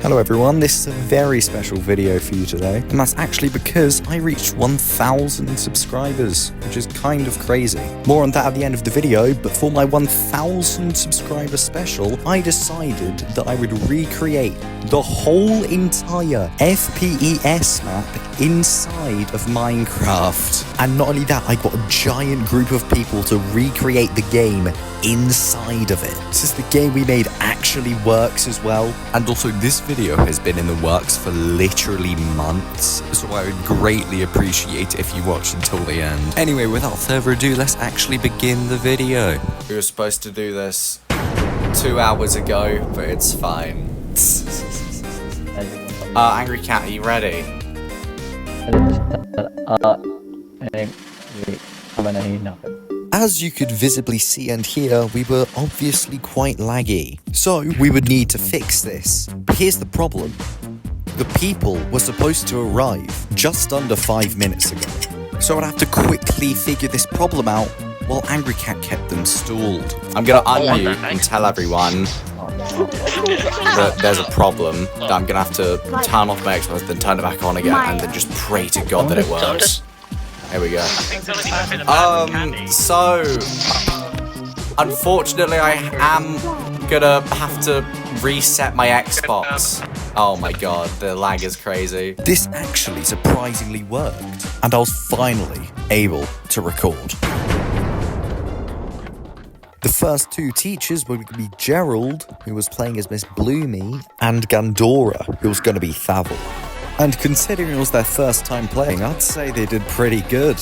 Hello everyone, this is a very special video for you today, and that's actually because I reached 1,000 subscribers, which is kind of crazy. More on that at the end of the video, but for my 1,000 subscriber special, I decided that I would recreate the whole entire FPES map inside of Minecraft. And not only that, I got a giant group of people to recreate the game inside of it. Since the game we made actually works as well, and also this video has been in the works for literally months, so I would greatly appreciate it if you watch until the end. Anyway, without further ado, let's actually begin the video. We were supposed to do this 2 hours ago, but it's fine. Angry Cat, are you ready? As you could visibly see and hear, we were obviously quite laggy, so we would need to fix this. But here's the problem. The people were supposed to arrive just under 5 minutes ago, so I'd have to quickly figure this problem out while Angry Cat kept them stalled. I'm gonna unmute and tell everyone that there's a problem, that I'm gonna have to turn off my Xbox, then turn it back on again, and then just pray to God that it works. There we go. So, unfortunately, I am gonna have to reset my Xbox. Oh my god, the lag is crazy. This actually surprisingly worked, and I was finally able to record. The first two teachers were going to be Gerald, who was playing as Miss Bloomy, and Gandora, who was going to be Thavel. And considering it was their first time playing, I'd say they did pretty good.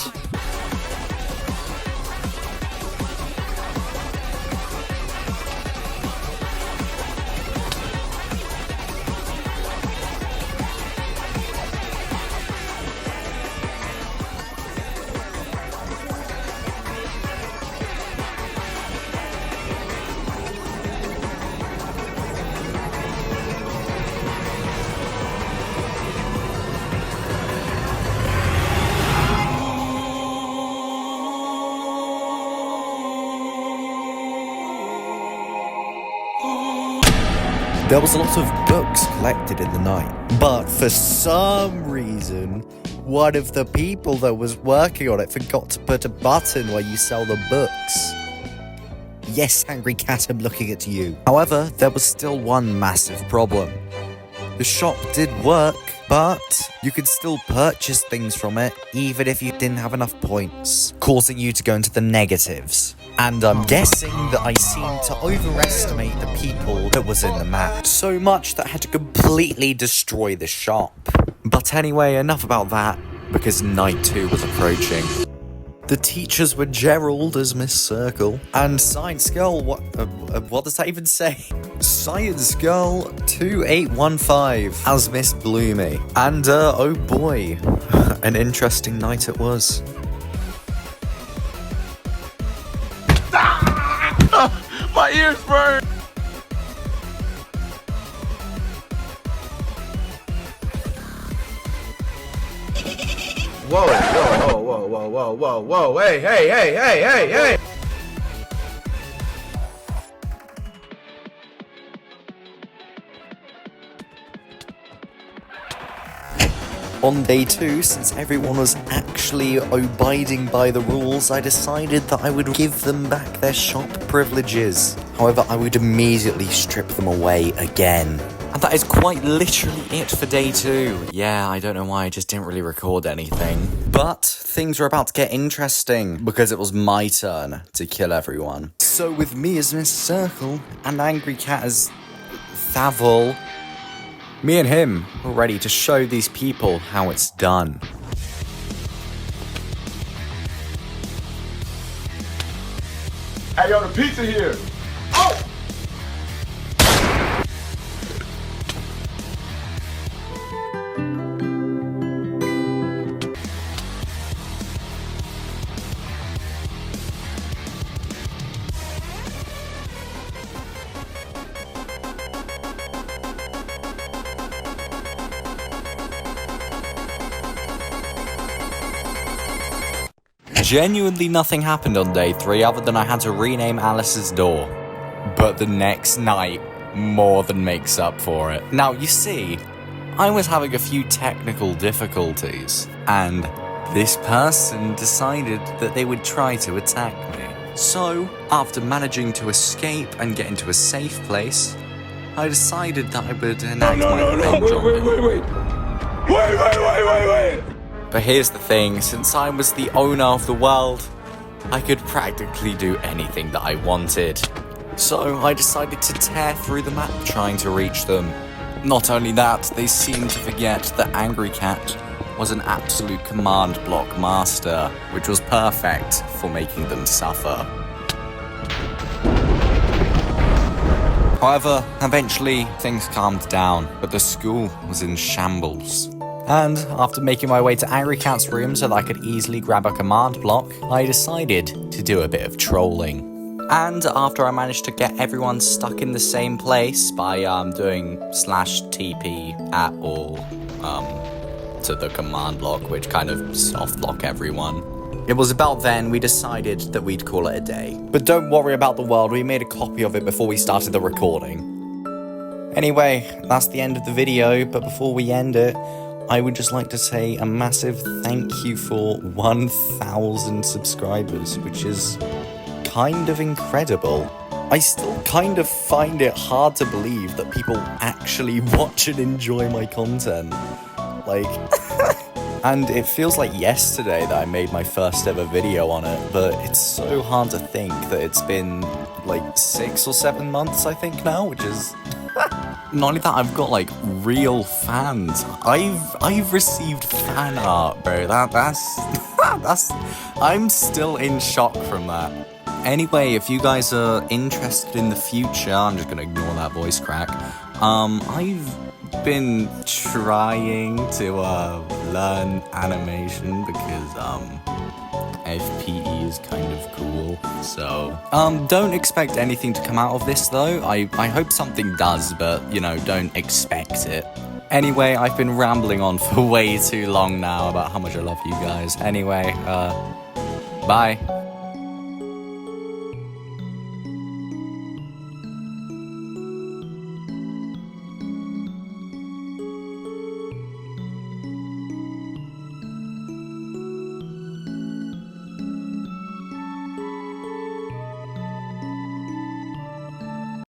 There was a lot of books collected in the night, but for some reason, one of the people that was working on it forgot to put a button where you sell the books. Yes, Angry Cat, I'm looking at you. However, there was still one massive problem. The shop did work, but you could still purchase things from it even if you didn't have enough points, causing you to go into the negatives. And I'm guessing that I seemed to overestimate the people that was in the map, so much that I had to completely destroy the shop. But anyway, enough about that, because night 2 was approaching. The teachers were Gerald as Miss Circle, and Science Girl, what does that even say? Science Girl 2815 as Miss Bloomy. And oh boy, an interesting night it was. My ears burn! Whoa, whoa, whoa, whoa, whoa, whoa, whoa, hey, hey, hey, hey, hey, hey! On day 2, since everyone was actually abiding by the rules, I decided that I would give them back their shop privileges. However, I would immediately strip them away again. And that is quite literally it for day 2. Yeah, I don't know why I just didn't really record anything. But things were about to get interesting, because it was my turn to kill everyone. So with me as Miss Circle, and Angry Cat as Thavel, me and him were ready to show these people how it's done. Hey, yo, the pizza here! Oh! Genuinely nothing happened on day 3 other than I had to rename Alice's door. But the next night, more than makes up for it. Now, you see, I was having a few technical difficulties, and this person decided that they would try to attack me. So, after managing to escape and get into a safe place, I decided that I would enact my revenge on him. Wait! But here's the thing, since I was the owner of the world, I could practically do anything that I wanted. So I decided to tear through the map trying to reach them. Not only that, they seemed to forget that Angry Cat was an absolute command block master, which was perfect for making them suffer. However, eventually things calmed down, but the school was in shambles. And after making my way to Angry Cat's room so that I could easily grab a command block, I decided to do a bit of trolling. And after I managed to get everyone stuck in the same place by doing /TP at all to the command block, which kind of soft block everyone. It was about then we decided that we'd call it a day. But don't worry about the world, we made a copy of it before we started the recording. Anyway, that's the end of the video, but before we end it, I would just like to say a massive thank you for 1,000 subscribers, which is kind of incredible. I still kind of find it hard to believe that people actually watch and enjoy my content. And it feels like yesterday that I made my first ever video on it, but it's so hard to think that it's been like 6 or 7 months, I think now, which is... Not only that, I've got like real fans. I've received fan art, bro. That's I'm still in shock from that. Anyway, if you guys are interested in the future, I'm just gonna ignore that voice crack. I've been trying to learn animation because FPE is kind of cool. So don't expect anything to come out of this though. I hope something does, but you know, don't expect it. Anyway, I've been rambling on for way too long now about how much I love you guys. Anyway, bye.